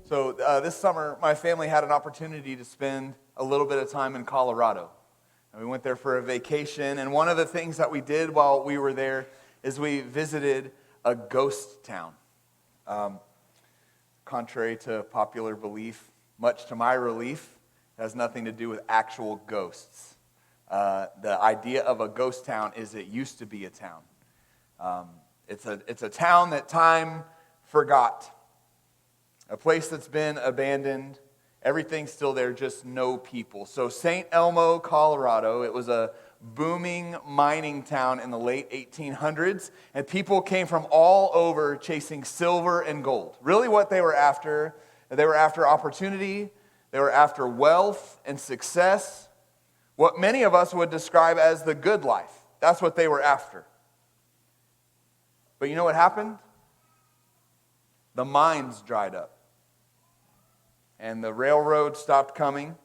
So this summer, my family had an opportunity to spend a little bit of time in Colorado. And we went there for a vacation, and one of the things that we did while we were there is we visited a ghost town. Contrary to popular belief, much to my relief, it has nothing to do with actual ghosts. The idea of a ghost town is it used to be a town. It's a town that time forgot. A place that's been abandoned. Everything's still there, just no people. So St. Elmo, Colorado, it was a booming mining town in the late 1800s, and people came from all over chasing silver and gold. Really what they were after opportunity, they were after wealth and success, what many of us would describe as the good life. That's what they were after. But you know what happened? The mines dried up. And the railroad stopped coming.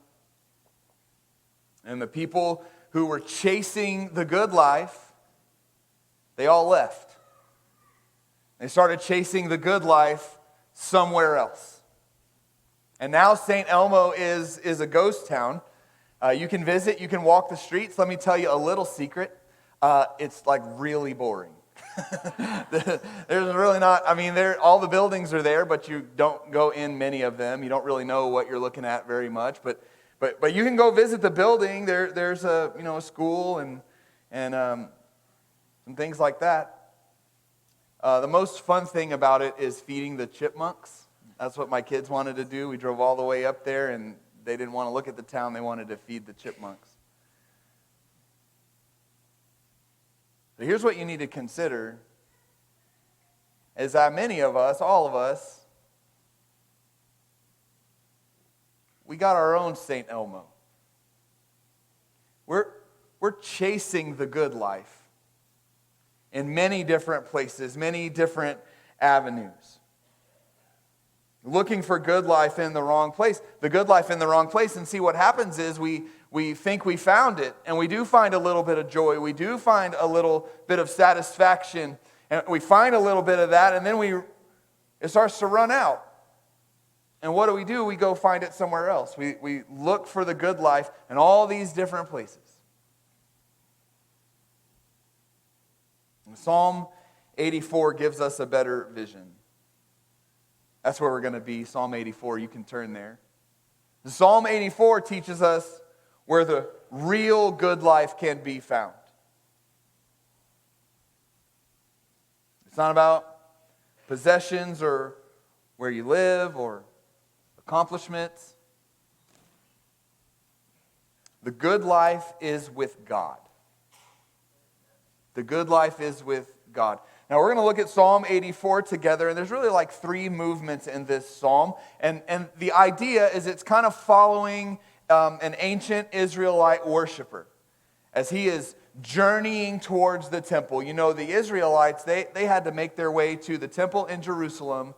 And the people who were chasing the good life, they all left. They started chasing the good life somewhere else. And now St. Elmo is a ghost town. You can visit, you can walk the streets. Let me tell you a little secret. It's like really boring. There's really not, all the buildings are there, but you don't go in many of them. You don't really know what you're looking at very much, but you can go visit the building. There's a school and some things like that. The most fun thing about it is feeding the chipmunks. That's what my kids wanted to do. We drove all the way up there, and they didn't want to look at the town. They wanted to feed the chipmunks. But here's what you need to consider, is that many of us, all of us, we got our own St. Elmo. We're chasing the good life in many different places, many different avenues. Looking for good life in the wrong place. The good life in the wrong place, and see what happens is we think we found it, and we do find a little bit of joy. We do find a little bit of satisfaction, and we find a little bit of that, and then it starts to run out. And what do? We go find it somewhere else. We look for the good life in all these different places. And Psalm 84 gives us a better vision. That's where we're going to be, Psalm 84. You can turn there. Psalm 84 teaches us where the real good life can be found. It's not about possessions or where you live or accomplishments. The good life is with God. The good life is with God. Now we're going to look at Psalm 84 together, and there's really like three movements in this psalm. And the idea is it's kind of following an ancient Israelite worshiper as he is journeying towards the temple. You know, the Israelites, they had to make their way to the temple in Jerusalem.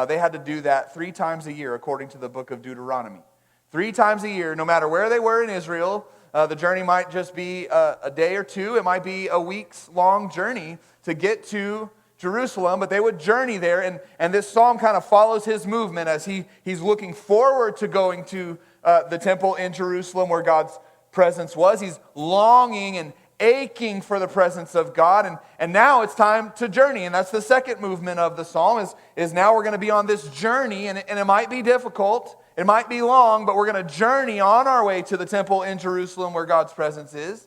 They had to do that 3 times a year, according to the book of Deuteronomy. 3 times a year, no matter where they were in Israel. The journey might just be a day or two. It might be a weeks-long journey to get to Jerusalem, but they would journey there, and this psalm kind of follows his movement as he's looking forward to going to the temple in Jerusalem where God's presence was. He's longing and aching for the presence of God, and now it's time to journey, and that's the second movement of the psalm, is now we're going to be on this journey, and it might be difficult, it might be long, but we're going to journey on our way to the temple in Jerusalem where God's presence is.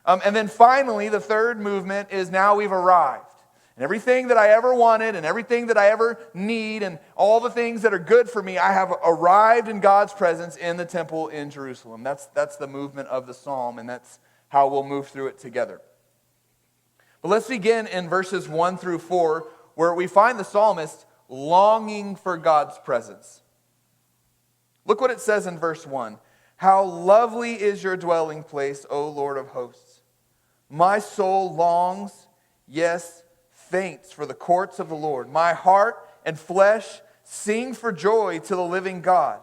And then finally, the third movement is now we've arrived. And everything that I ever wanted and everything that I ever need and all the things that are good for me, I have arrived in God's presence in the temple in Jerusalem. That's the movement of the psalm, and that's how we'll move through it together. But let's begin in verses 1 through 4, where we find the psalmist longing for God's presence. Look what it says in verse 1. How lovely is your dwelling place, O Lord of hosts. My soul longs, yes, faints for the courts of the Lord. My heart and flesh sing for joy to the living God.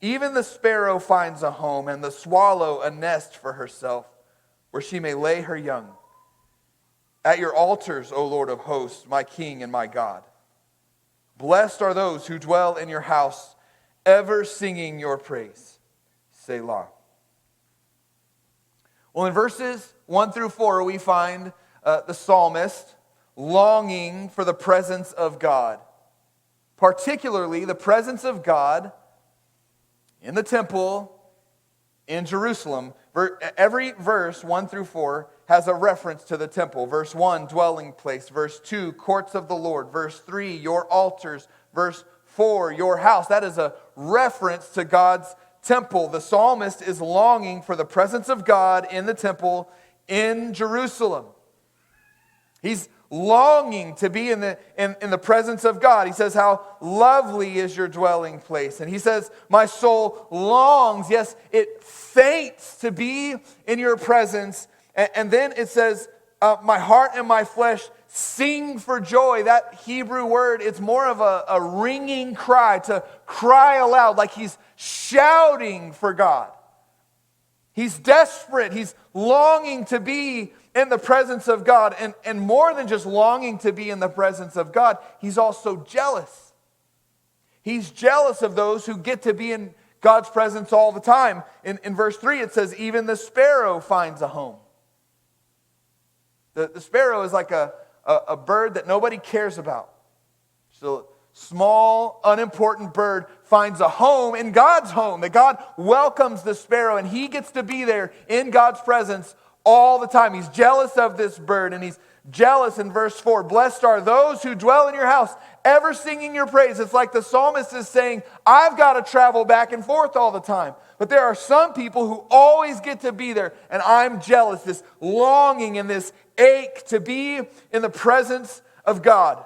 Even the sparrow finds a home, and the swallow a nest for herself, where she may lay her young. at your altars, O Lord of hosts, my King and my God. Blessed are those who dwell in your house, ever singing your praise. Selah. Well, in verses 1 through 4, we find the psalmist longing for the presence of God, particularly the presence of God in the temple in Jerusalem. Every verse, 1 through 4, has a reference to the temple. Verse 1, dwelling place. Verse 2, courts of the Lord. Verse 3, your altars. Verse 4, your house. That is a reference to God's temple. The psalmist is longing for the presence of God in the temple in Jerusalem. He's longing to be in the presence of God. He says, how lovely is your dwelling place. And he says, my soul longs, yes, it faints to be in your presence. And then it says, my heart and my flesh sing for joy. That Hebrew word, it's more of a ringing cry, to cry aloud, like he's shouting for God. He's desperate. He's longing to be in the presence of God. And more than just longing to be in the presence of God, he's also jealous. He's jealous of those who get to be in God's presence all the time. In verse 3, it says, even the sparrow finds a home. The sparrow is like a bird that nobody cares about. So small, unimportant bird finds a home in God's home, that God welcomes the sparrow, and he gets to be there in God's presence all the time. He's jealous of this bird, and he's jealous in verse 4. Blessed are those who dwell in your house, ever singing your praise. It's like the psalmist is saying, I've got to travel back and forth all the time. But there are some people who always get to be there, and I'm jealous, this longing and this ache to be in the presence of God.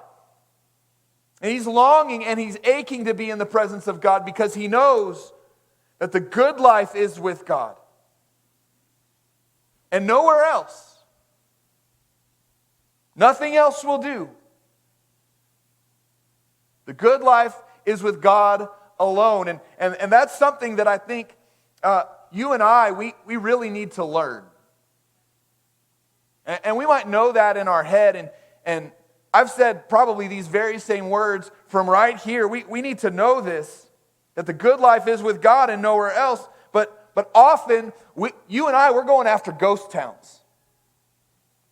And he's longing and he's aching to be in the presence of God because he knows that the good life is with God and nowhere else. Nothing else will do. The good life is with God alone. And that's something that I think you and I, we really need to learn. And we might know that in our head. And I've said probably these very same words from right here. We need to know this, that the good life is with God and nowhere else. But often, you and I, we're going after ghost towns.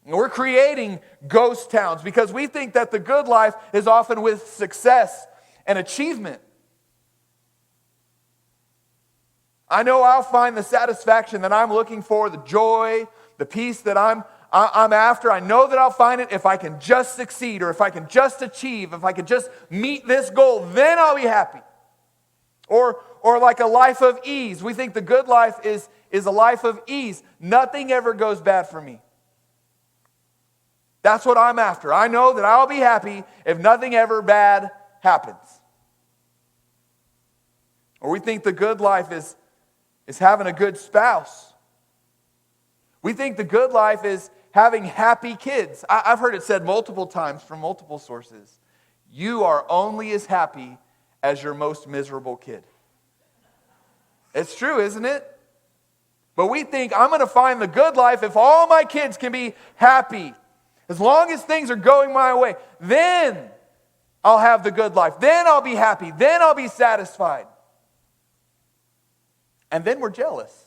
And we're creating ghost towns because we think that the good life is often with success and achievement. I know I'll find the satisfaction that I'm looking for, the joy, the peace that I'm after. I know that I'll find it if I can just succeed, or if I can just achieve, if I can just meet this goal, then I'll be happy. Or like a life of ease. We think the good life is a life of ease. Nothing ever goes bad for me. That's what I'm after. I know that I'll be happy if nothing ever bad happens. Or we think the good life is having a good spouse. We think the good life is having happy kids. I've heard it said multiple times from multiple sources. You are only as happy as your most miserable kid. It's true, isn't it? But we think I'm going to find the good life if all my kids can be happy. As long as things are going my way, then I'll have the good life. Then I'll be happy. Then I'll be satisfied. And then we're jealous.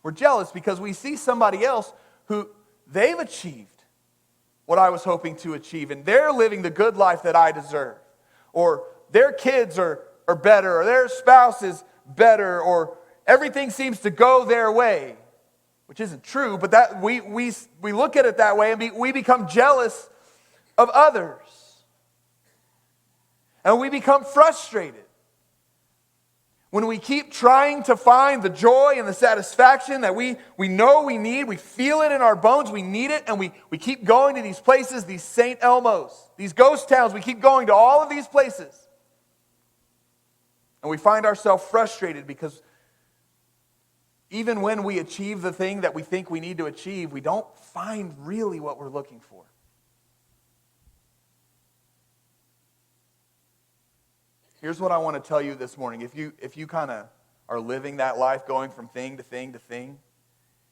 We're jealous because we see somebody else who they've achieved what I was hoping to achieve, and they're living the good life that I deserve. Or their kids are better, or their spouse is better, or everything seems to go their way, which isn't true, but that we look at it that way, and we become jealous of others. And we become frustrated when we keep trying to find the joy and the satisfaction that we know we need. We feel it in our bones, we need it, and we keep going to these places, these St. Elmos, these ghost towns. We keep going to all of these places. And we find ourselves frustrated because even when we achieve the thing that we think we need to achieve, we don't find really what we're looking for. Here's what I want to tell you this morning. If you kind of are living that life, going from thing to thing to thing,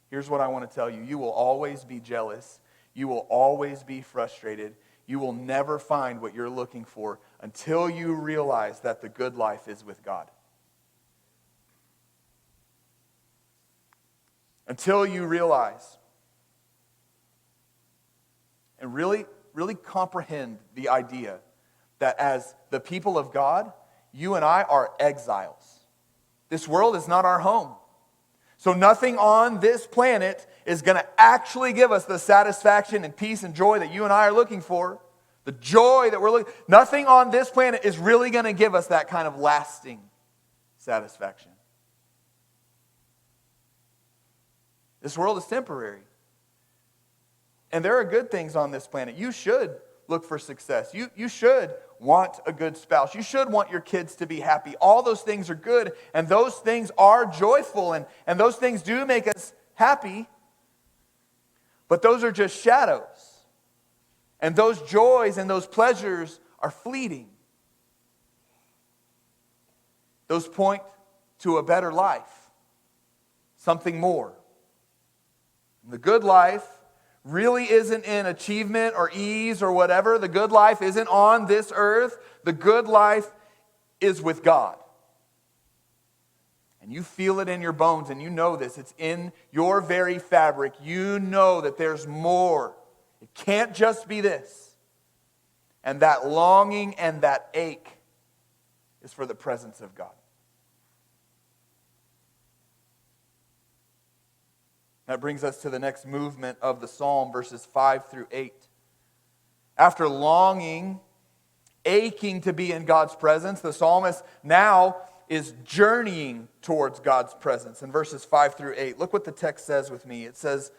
here's what I want to tell you. You will always be jealous. You will always be frustrated. You will never find what you're looking for until you realize that the good life is with God. Until you realize and really comprehend the idea that as the people of God, you and I are exiles. This world is not our home. So nothing on this planet is going to actually give us the satisfaction and peace and joy that you and I are looking for. The joy that we're looking for. Nothing on this planet is really going to give us that kind of lasting satisfaction. This world is temporary. And there are good things on this planet. You should look for success. You should want a good spouse. You should want your kids to be happy. All those things are good, and those things are joyful, and those things do make us happy. But those are just shadows. And those joys and those pleasures are fleeting. Those point to a better life, something more. The good life really isn't in achievement or ease or whatever. The good life isn't on this earth. The good life is with God. And you feel it in your bones, and you know this. It's in your very fabric. You know that there's more. It can't just be this. And that longing and that ache is for the presence of God. That brings us to the next movement of the psalm, verses 5 through 8. After longing, aching to be in God's presence, the psalmist now is journeying towards God's presence. In verses 5 through 8, look what the text says with me. It says,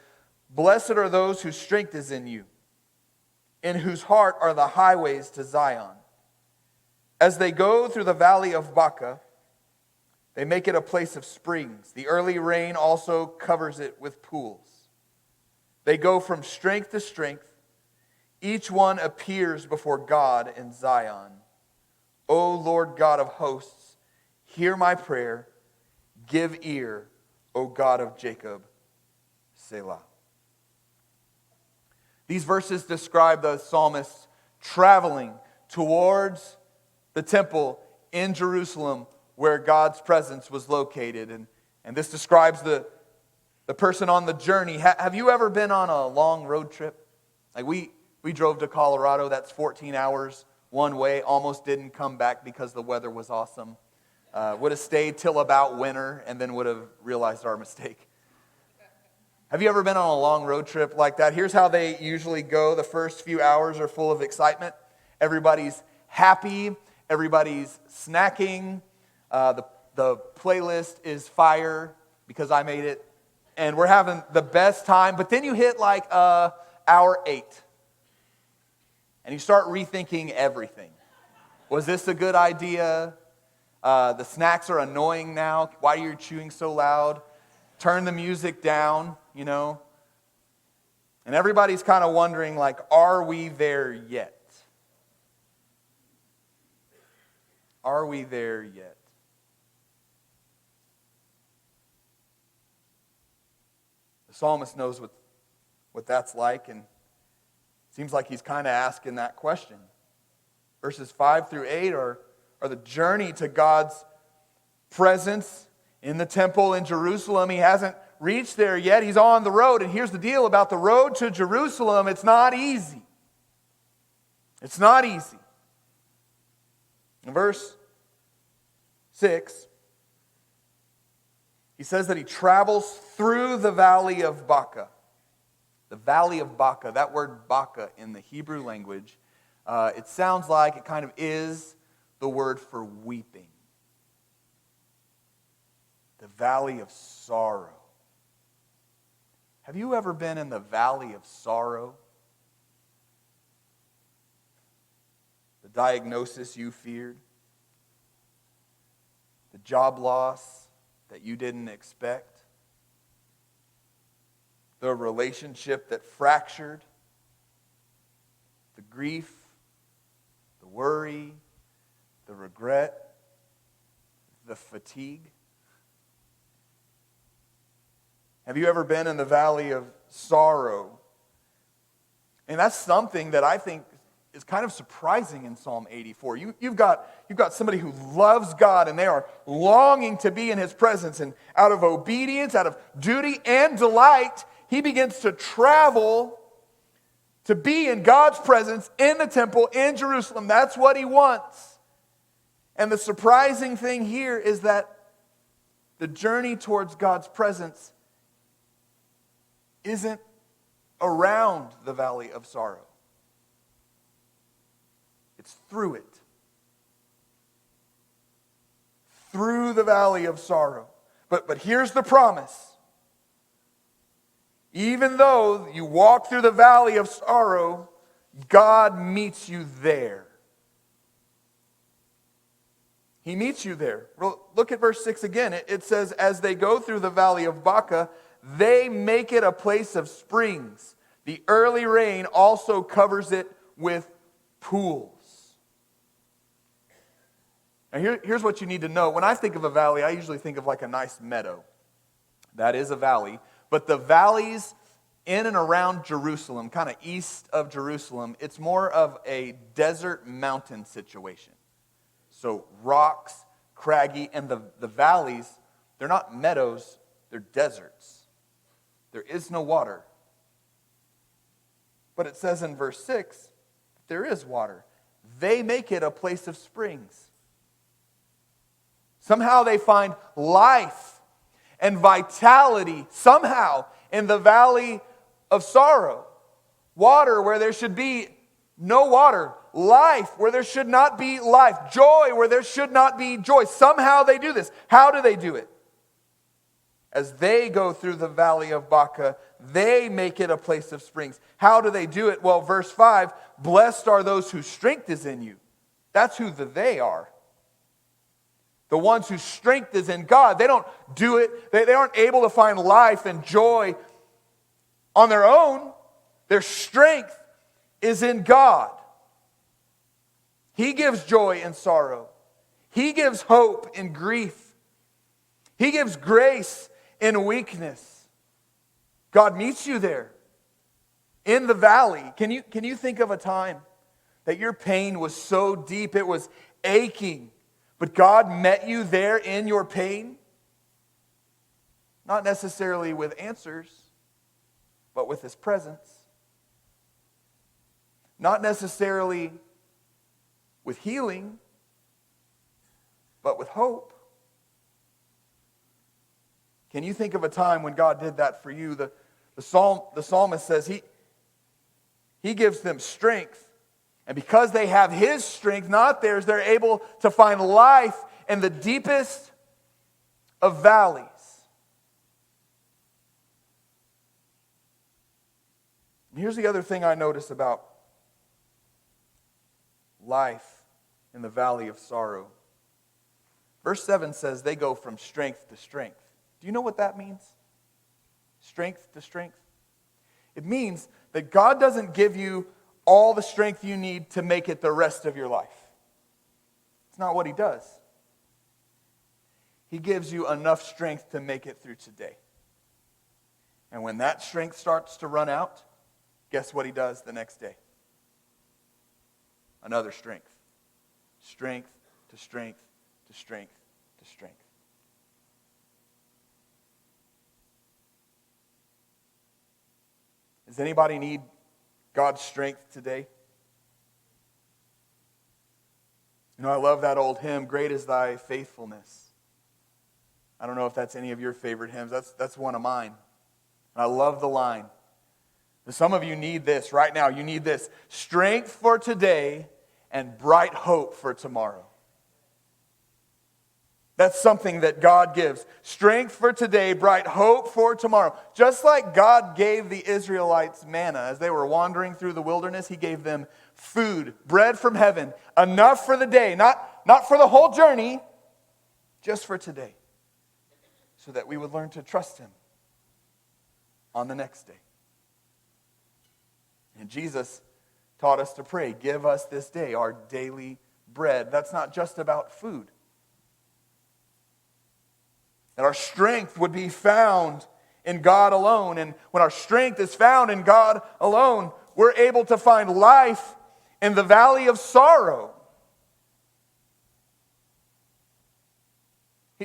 "Blessed are those whose strength is in you, in whose heart are the highways to Zion. As they go through the valley of Baca, they make it a place of springs. The early rain also covers it with pools. They go from strength to strength. Each one appears before God in Zion. O Lord God of hosts, hear my prayer. Give ear, O God of Jacob. Selah." These verses describe the psalmist traveling towards the temple in Jerusalem where God's presence was located. And this describes the person on the journey. Have you ever been on a long road trip? Like we drove to Colorado. That's 14 hours one way. Almost didn't come back because the weather was awesome. Would have stayed till about winter and then would have realized our mistake. Have you ever been on a long road trip like that? Here's how they usually go. The first few hours are full of excitement. Everybody's happy. Everybody's snacking. The playlist is fire because I made it. And we're having the best time. But then you hit like hour 8. And you start rethinking everything. Was this a good idea? The snacks are annoying now. Why are you chewing so loud? Turn the music down, you know. And everybody's kind of wondering, like, are we there yet? Are we there yet? The psalmist knows what that's like, and it seems like he's kind of asking that question. Verses 5 through 8 are the journey to God's presence in the temple in Jerusalem. He hasn't reached there yet. He's on the road, and here's the deal about the road to Jerusalem. It's not easy. It's not easy. In verse 6, he says that he travels through the valley of Baca. The valley of Baca, that word Baca in the Hebrew language, it sounds like it kind of is the word for weeping. The valley of sorrow. Have you ever been in the valley of sorrow? The diagnosis you feared? The job loss that you didn't expect? The relationship that fractured? The grief? The worry? The regret? The fatigue? Have you ever been in the valley of sorrow And that's something that I think is kind of surprising in Psalm 84. You've got somebody who loves God, and they are longing to be in his presence. And out of obedience, out of duty and delight, he begins to travel to be in God's presence in the temple in Jerusalem. That's what he wants. And the surprising thing here is that the journey towards God's presence isn't around the valley of sorrow. It's through it. Through the valley of sorrow. But here's the promise. Even though you walk through the valley of sorrow, God meets you there. He meets you there. Look at verse 6 again. It says, as they go through the valley of Baca, they make it a place of springs. The early rain also covers it with pools. Now here's what you need to know. When I think of a valley, I usually think of like a nice meadow. That is a valley. But the valleys in and around Jerusalem, kind of east of Jerusalem, it's more of a desert mountain situation. So rocks, craggy, and the valleys, they're not meadows, they're deserts. There is no water. But it says in verse 6, there is water. They make it a place of springs. Somehow they find life and vitality, somehow, in the valley of sorrow. Water where there should be no water. Life where there should not be life. Joy where there should not be joy. Somehow they do this. How do they do it? As they go through the valley of Baca, they make it a place of springs. How do they do it? Well, verse 5, blessed are those whose strength is in you. That's who the they are. The ones whose strength is in God. They don't do it. They aren't able to find life and joy on their own. Their strength is in God. He gives joy in sorrow. He gives hope in grief. He gives grace in weakness. God meets you there in the valley. Can you think of a time that your pain was so deep it was aching, but God met you there in your pain? Not necessarily with answers, but with his presence. Not necessarily with healing, but with hope. Can you think of a time when God did that for you? The psalmist says he gives them strength. And because they have his strength, not theirs, they're able to find life in the deepest of valleys. And here's the other thing I notice about life in the valley of sorrow. Verse 7 says they go from strength to strength. Do you know what that means? Strength to strength. It means that God doesn't give you all the strength you need to make it the rest of your life. It's not what he does. He gives you enough strength to make it through today. And when that strength starts to run out, guess what he does the next day? Another strength. Strength to strength to strength to strength. Does anybody need God's strength today? You know, I love that old hymn, Great is Thy Faithfulness. I don't know if that's any of your favorite hymns. That's one of mine. And I love the line. Some of you need this right now. You need this. Strength for today and bright hope for tomorrow. That's something that God gives. Strength for today, bright hope for tomorrow. Just like God gave the Israelites manna as they were wandering through the wilderness, he gave them food, bread from heaven, enough for the day, not for the whole journey, just for today, so that we would learn to trust him on the next day. And Jesus taught us to pray, give us this day our daily bread. That's not just about food. That our strength would be found in God alone. And when our strength is found in God alone, we're able to find life in the valley of sorrow.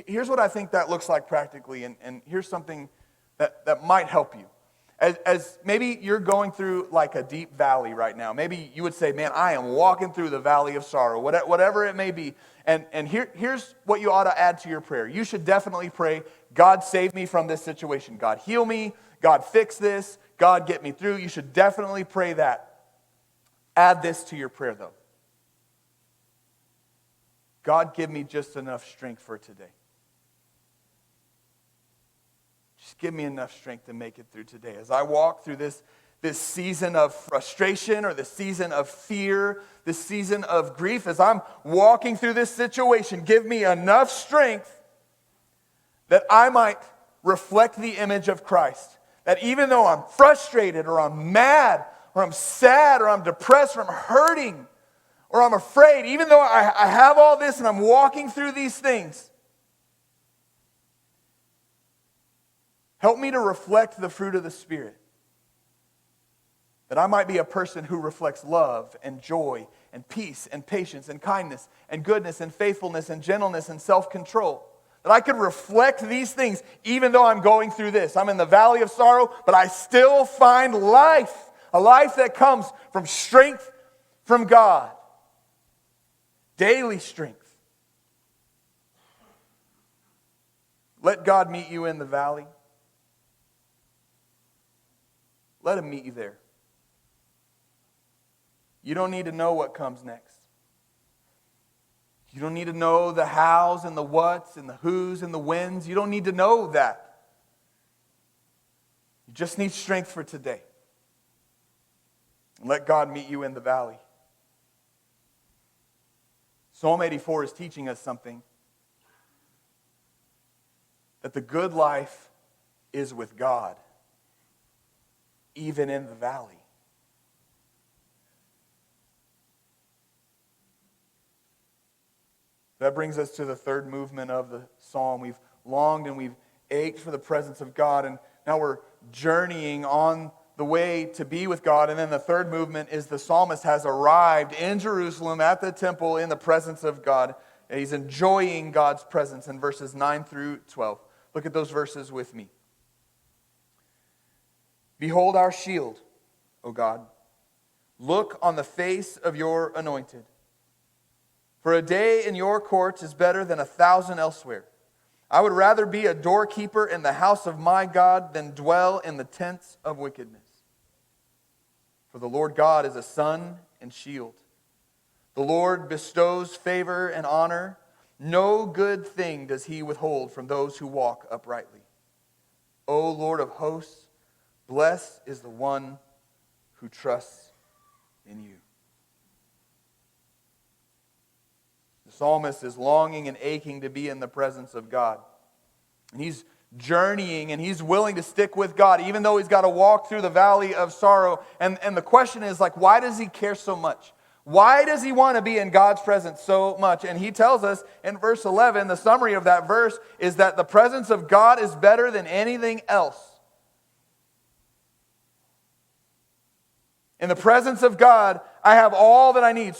Here's what I think that looks like practically, and here's something that might help you. As maybe you're going through like a deep valley right now. Maybe you would say, man, I am walking through the valley of sorrow, whatever it may be. And here's what you ought to add to your prayer. You should definitely pray, God, save me from this situation. God, heal me. God, fix this. God, get me through. You should definitely pray that. Add this to your prayer, though. God, give me just enough strength for today. Just give me enough strength to make it through today. As I walk through this season of frustration or this season of fear, this season of grief, as I'm walking through this situation, give me enough strength that I might reflect the image of Christ. That even though I'm frustrated or I'm mad or I'm sad or I'm depressed or I'm hurting or I'm afraid, even though I have all this and I'm walking through these things, help me to reflect the fruit of the Spirit. That I might be a person who reflects love and joy and peace and patience and kindness and goodness and faithfulness and gentleness and self-control. That I could reflect these things even though I'm going through this. I'm in the valley of sorrow, but I still find life. A life that comes from strength from God. Daily strength. Let God meet you in the valley. Let Him meet you there. You don't need to know what comes next. You don't need to know the hows and the whats and the whos and the whens. You don't need to know that. You just need strength for today. And let God meet you in the valley. Psalm 84 is teaching us something. That the good life is with God, even in the valley. That brings us to the third movement of the psalm. We've longed and we've ached for the presence of God, and now we're journeying on the way to be with God. And then the third movement is the psalmist has arrived in Jerusalem at the temple in the presence of God. And he's enjoying God's presence in verses 9 through 12. Look at those verses with me. Behold our shield, O God. Look on the face of your anointed. For a day in your courts is better than 1,000 elsewhere. I would rather be a doorkeeper in the house of my God than dwell in the tents of wickedness. For the Lord God is a sun and shield. The Lord bestows favor and honor. No good thing does He withhold from those who walk uprightly. O Lord of hosts, blessed is the one who trusts in you. The psalmist is longing and aching to be in the presence of God. And he's journeying and he's willing to stick with God, even though he's got to walk through the valley of sorrow. And the question is, like, why does he care so much? Why does he want to be in God's presence so much? And he tells us in verse 11, the summary of that verse is that the presence of God is better than anything else. In the presence of God, I have all that I need.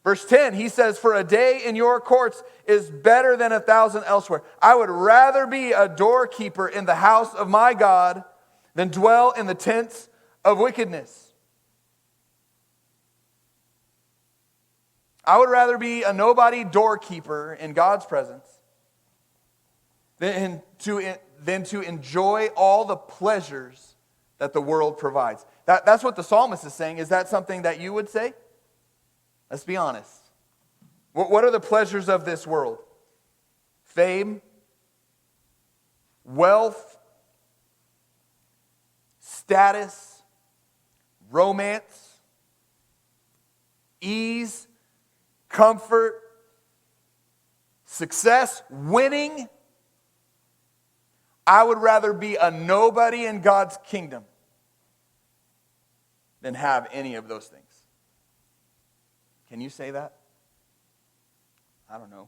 Verse 10, he says, for a day in your courts is better than 1,000 elsewhere. I would rather be a doorkeeper in the house of my God than dwell in the tents of wickedness. I would rather be a nobody doorkeeper in God's presence than to enjoy all the pleasures that the world provides. That's what the psalmist is saying. Is that something that you would say? Let's be honest. What are the pleasures of this world? Fame, wealth, status, romance, ease, comfort, success, winning. I would rather be a nobody in God's kingdom than have any of those things. Can you say that? I don't know.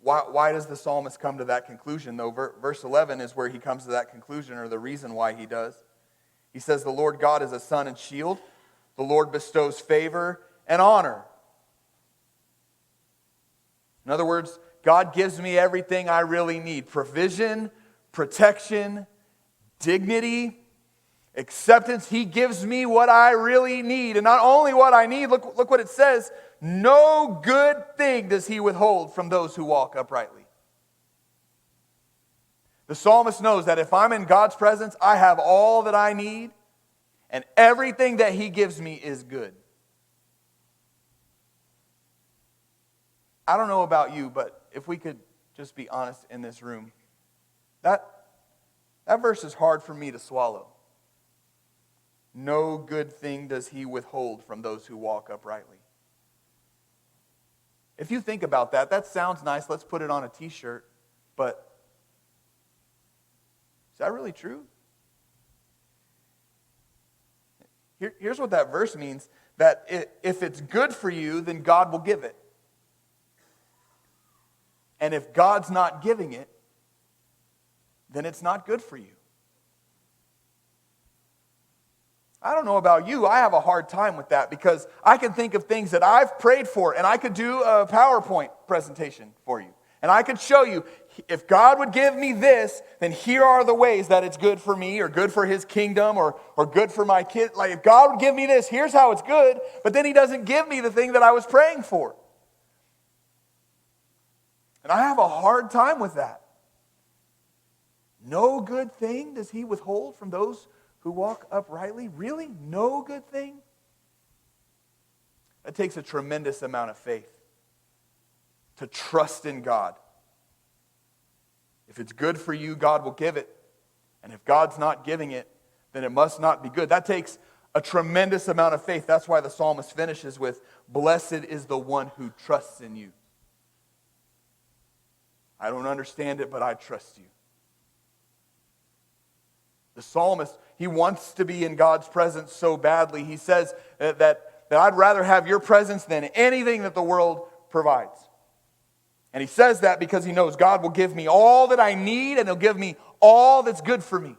Why does the psalmist come to that conclusion, though? Verse 11 is where he comes to that conclusion, or the reason why he does. He says the Lord God is a sun and shield. The Lord bestows favor and honor. In other words, God gives me everything I really need. Provision, protection, dignity, acceptance. He gives me what I really need. And not only what I need, look what it says. No good thing does he withhold from those who walk uprightly. The psalmist knows that if I'm in God's presence, I have all that I need, and everything that he gives me is good. I don't know about you, but if we could just be honest in this room, that verse is hard for me to swallow. No good thing does he withhold from those who walk uprightly. If you think about that, that sounds nice. Let's put it on a t-shirt. But is that really true? Here's what that verse means. That if it's good for you, then God will give it. And if God's not giving it, then it's not good for you. I don't know about you, I have a hard time with that because I can think of things that I've prayed for, and I could do a PowerPoint presentation for you. And I could show you, if God would give me this, then here are the ways that it's good for me, or good for his kingdom, or good for my kids. Like, if God would give me this, here's how it's good, but then he doesn't give me the thing that I was praying for. And I have a hard time with that. No good thing does he withhold from those who walk uprightly? Really? No good thing? That takes a tremendous amount of faith to trust in God. If it's good for you, God will give it. And if God's not giving it, then it must not be good. That takes a tremendous amount of faith. That's why the psalmist finishes with, "Blessed is the one who trusts in you." I don't understand it, but I trust you. The psalmist, he wants to be in God's presence so badly. He says that I'd rather have your presence than anything that the world provides. And he says that because he knows God will give me all that I need, and he'll give me all that's good for me.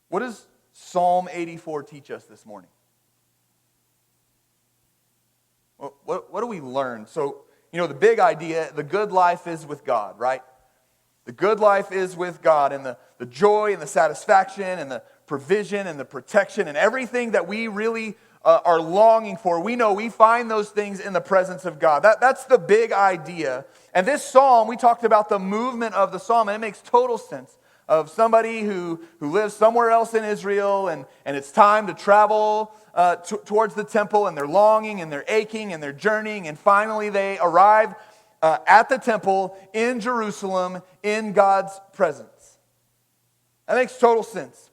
What does Psalm 84 teach us this morning? What do we learn? So, the big idea, the good life is with God, right? The good life is with God, and the joy and the satisfaction and the provision and the protection and everything that we really are longing for. We know we find those things in the presence of God. That's the big idea. And this psalm, we talked about the movement of the psalm, and it makes total sense. Of somebody who lives somewhere else in Israel, and it's time to travel towards the temple, and they're longing, and they're aching, and they're journeying, and finally they arrive at the temple in Jerusalem in God's presence. That makes total sense.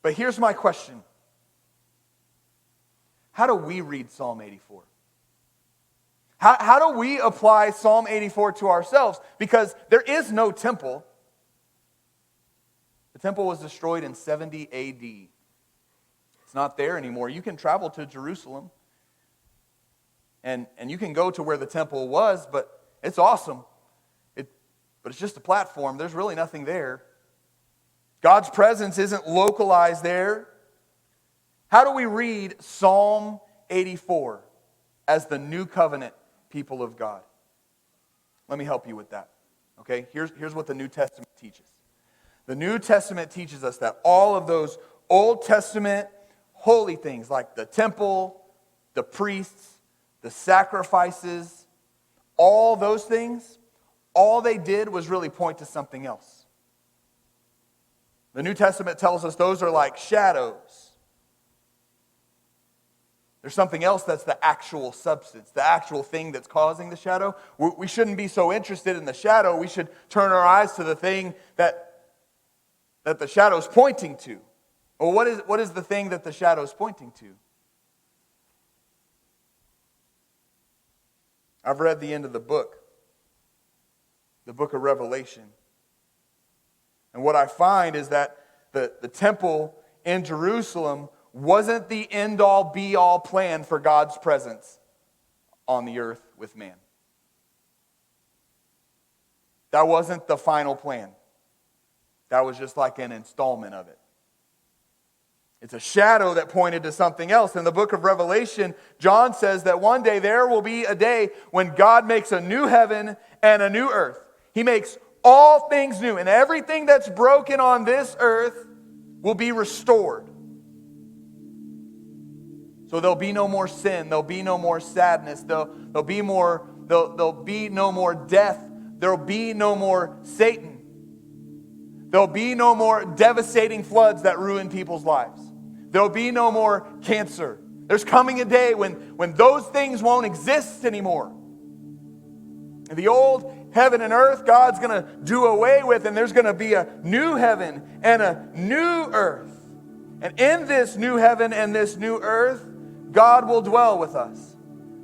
But here's my question. How do we read Psalm 84? How do we apply Psalm 84 to ourselves? Because there is no temple. The temple was destroyed in 70 A.D. It's not there anymore. You can travel to Jerusalem, and you can go to where the temple was, but it's awesome. But it's just a platform. There's really nothing there. God's presence isn't localized there. How do we read Psalm 84 as the new covenant people of God? Let me help you with that. Okay, here's what the New Testament teaches. The New Testament teaches us that all of those Old Testament holy things, like the temple, the priests, the sacrifices, all those things, all they did was really point to something else. The New Testament tells us those are like shadows. There's something else that's the actual substance, the actual thing that's causing the shadow. We shouldn't be so interested in the shadow. We should turn our eyes to the thing that the shadow's pointing to. Well, what is the thing that the shadow's pointing to? I've read the end of the book of Revelation. And what I find is that the temple in Jerusalem wasn't the end-all, be-all plan for God's presence on the earth with man. That wasn't the final plan. That was just like an installment of it. It's a shadow that pointed to something else. In the book of Revelation, John says that one day there will be a day when God makes a new heaven and a new earth. He makes all things new, and everything that's broken on this earth will be restored. So there'll be no more sin, there'll be no more sadness, there'll be no more death, there'll be no more Satan. There'll be no more devastating floods that ruin people's lives. There'll be no more cancer. There's coming a day when those things won't exist anymore. And the old heaven and earth, God's going to do away with, and there's going to be a new heaven and a new earth. And in this new heaven and this new earth, God will dwell with us.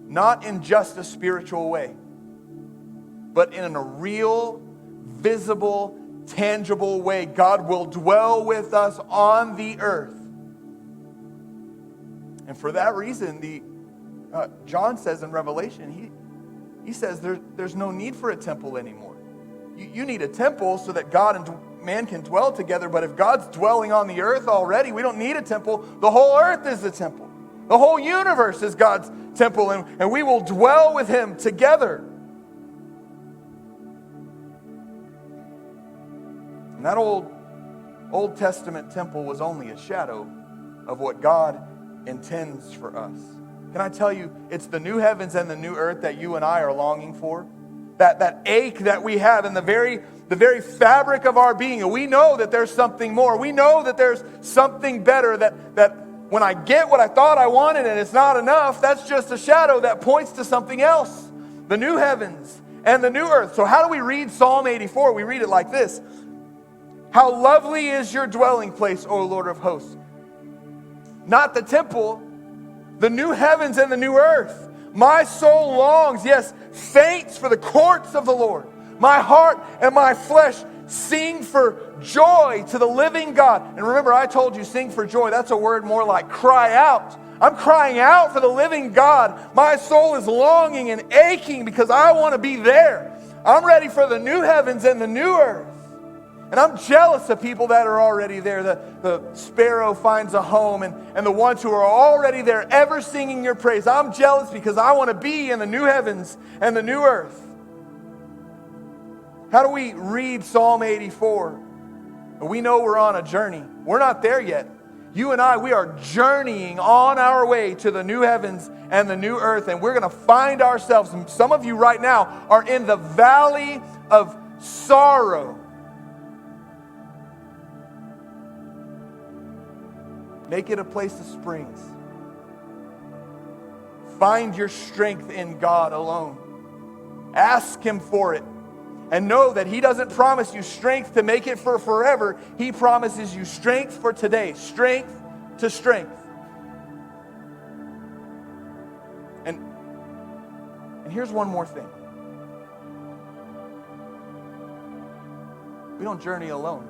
Not in just a spiritual way, but in a real, visible, tangible way. God will dwell with us on the earth. And for that reason, John says in Revelation, he says there's no need for a temple anymore. You need a temple so that God and man can dwell together, but if God's dwelling on the earth already, we don't need a temple. The whole earth is the temple. The whole universe is God's temple, and we will dwell with Him together. And that Old Testament temple was only a shadow of what God intends for us. Can I tell you, it's the new heavens and the new earth that you and I are longing for. That ache that we have in the very fabric of our being. And we know that there's something more. We know that there's something better, that when I get what I thought I wanted and it's not enough, that's just a shadow that points to something else. The new heavens and the new earth. So how do we read Psalm 84? We read it like this. How lovely is your dwelling place, O Lord of hosts. Not the temple, the new heavens and the new earth. My soul longs, yes, faints for the courts of the Lord. My heart and my flesh sing for joy to the living God. And remember, I told you sing for joy. That's a word more like cry out. I'm crying out for the living God. My soul is longing and aching because I want to be there. I'm ready for the new heavens and the new earth. And I'm jealous of people that are already there. The sparrow finds a home, and the ones who are already there ever singing your praise. I'm jealous because I want to be in the new heavens and the new earth. How do we read Psalm 84? We know we're on a journey. We're not there yet. You and I, we are journeying on our way to the new heavens and the new earth, and we're going to find ourselves, and some of you right now are in the valley of sorrow. Make it a place of springs. Find your strength in God alone. Ask Him for it. And know that He doesn't promise you strength to make it for forever. He promises you strength for today. Strength to strength. And here's one more thing. We don't journey alone.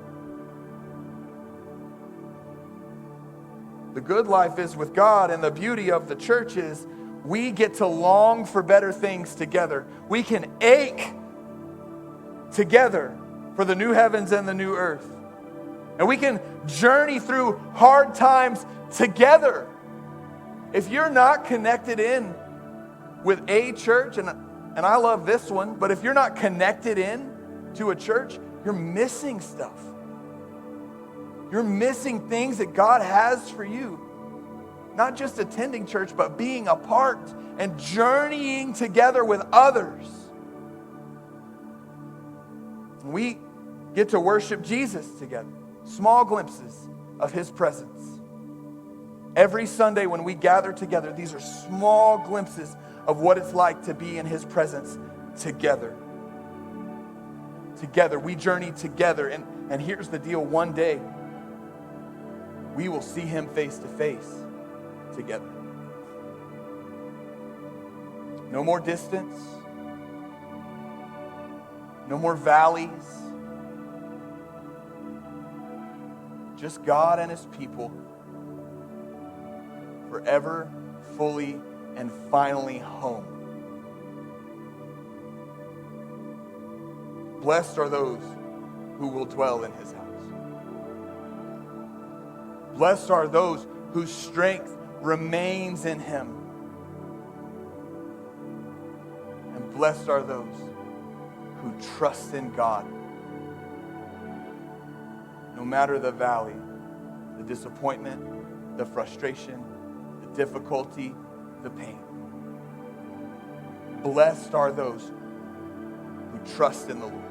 The good life is with God, and the beauty of the church is we get to long for better things together. We can ache together for the new heavens and the new earth. And we can journey through hard times together. If you're not connected in with a church, and I love this one, but if you're not connected in to a church, you're missing stuff. You're missing things that God has for you. Not just attending church, but being a part and journeying together with others. We get to worship Jesus together. Small glimpses of His presence. Every Sunday when we gather together, these are small glimpses of what it's like to be in His presence together. Together, we journey together. And here's the deal, one day, we will see Him face to face together. No more distance. No more valleys. Just God and His people forever, fully, and finally home. Blessed are those who will dwell in his house. Blessed are those whose strength remains in him. And blessed are those who trust in God. No matter the valley, the disappointment, the frustration, the difficulty, the pain. Blessed are those who trust in the Lord.